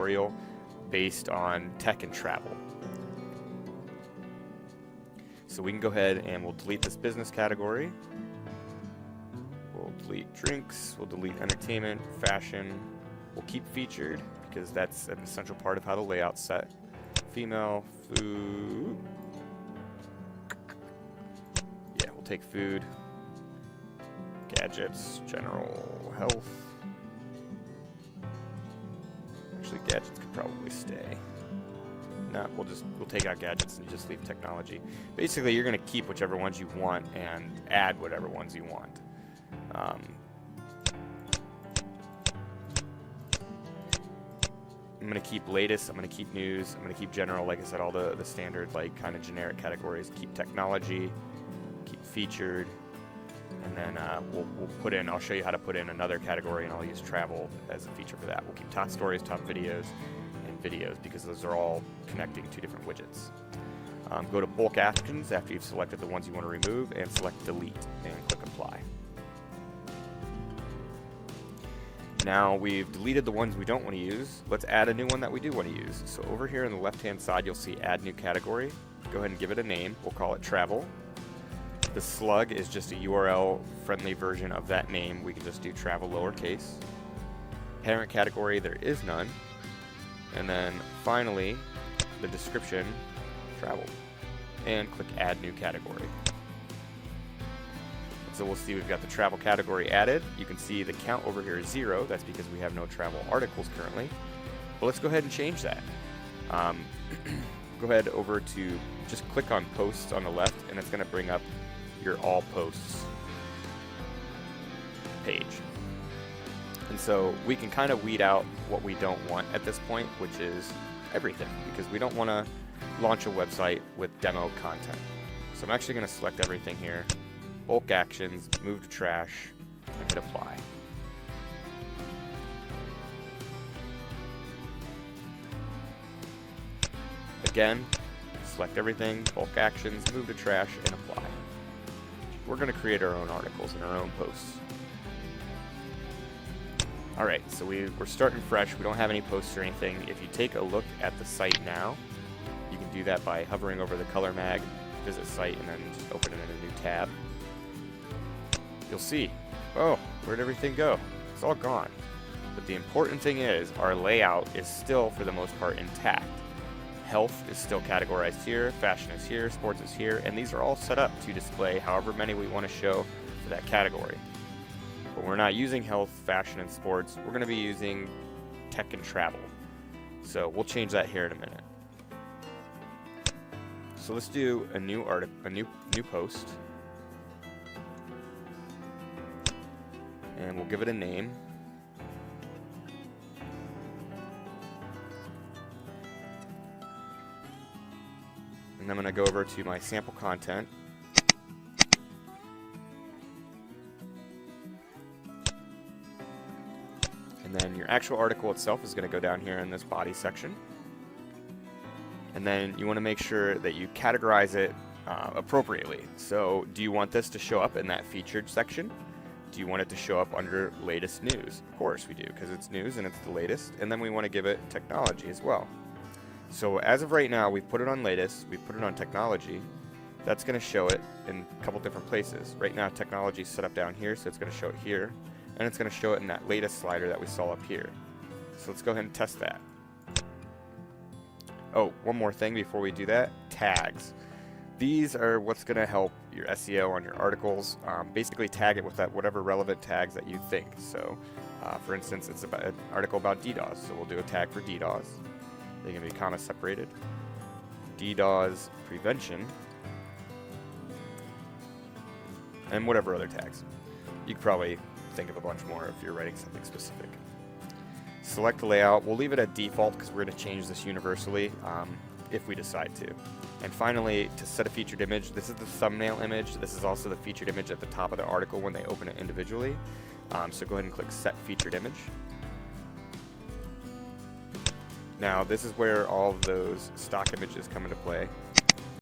tutorial based on tech and travel. So we can go ahead and we'll delete this business category. We'll delete drinks, we'll delete entertainment, fashion. We'll keep featured because that's an essential part of how the layout's set. Female, food. Yeah, we'll take food. Gadgets, general health. Actually, gadgets could probably stay. No, we'll take out gadgets and just leave technology. Basically, you're going to keep whichever ones you want and add whatever ones you want. I'm going to keep latest, I'm going to keep news, I'm going to keep general, like I said, all the standard, like, kind of generic categories. Keep technology, keep featured, and then we'll put in, I'll show you how to put in another category, and I'll use travel as a feature for that. We'll keep top stories, top videos, and videos, because those are all connecting to different widgets. Go to bulk actions after you've selected the ones you want to remove, and select delete, and click apply. Now we've deleted the ones we don't want to use. Let's add a new one that we do want to use. So over here on the left hand side you'll see add new category. Go ahead and give it a name. We'll call it travel. The slug is just a URL friendly version of that name. We can just do travel lowercase. Parent category, there is none. And then finally the description, travel. And click add new category. So we'll see we've got the travel category added. You can see the count over here is 0. That's because we have no travel articles currently. But let's go ahead and change that. Go ahead over to, just click on posts on the left, and it's going to bring up your all posts page. And so we can kind of weed out what we don't want at this point, which is everything, because we don't want to launch a website with demo content. So I'm actually going to select everything here. Bulk actions, move to trash, and hit apply. Again, select everything, bulk actions, move to trash, and apply. We're going to create our own articles and our own posts. Alright, so we're starting fresh. We don't have any posts or anything. If you take a look at the site now, you can do that by hovering over the color mag, visit site, and then just open it in a new tab. You'll see, oh, where'd everything go? It's all gone. But the important thing is, our layout is still, for the most part, intact. Health is still categorized here, fashion is here, sports is here, and these are all set up to display however many we want to show for that category. But we're not using health, fashion, and sports. We're going to be using tech and travel. So we'll change that here in a minute. So let's do a new post. And we'll give it a name. And I'm going to go over to my sample content. And then your actual article itself is going to go down here in this body section. And then you want to make sure that you categorize it appropriately. So do you want this to show up in that featured section? Do you want it to show up under latest news? Of course we do, because it's news and it's the latest. And then we want to give it technology as well. So as of right now, we've put it on latest, we've put it on technology. That's going to show it in a couple different places. Right now technology is set up down here, so it's going to show it here. And it's going to show it in that latest slider that we saw up here. So let's go ahead and test that. Oh, one more thing before we do that, tags. These are what's going to help your SEO on your articles. Basically tag it with whatever relevant tags that you think. So for instance, it's about an article about DDoS, so we'll do a tag for DDoS. They can be comma separated. DDoS prevention, and whatever other tags. You could probably think of a bunch more if you're writing something specific. Select the layout. We'll leave it at default because we're going to change this universally if we decide to. And finally, to set a featured image, this is the thumbnail image. This is also the featured image at the top of the article when they open it individually. So go ahead and click Set Featured Image. Now this is where all of those stock images come into play.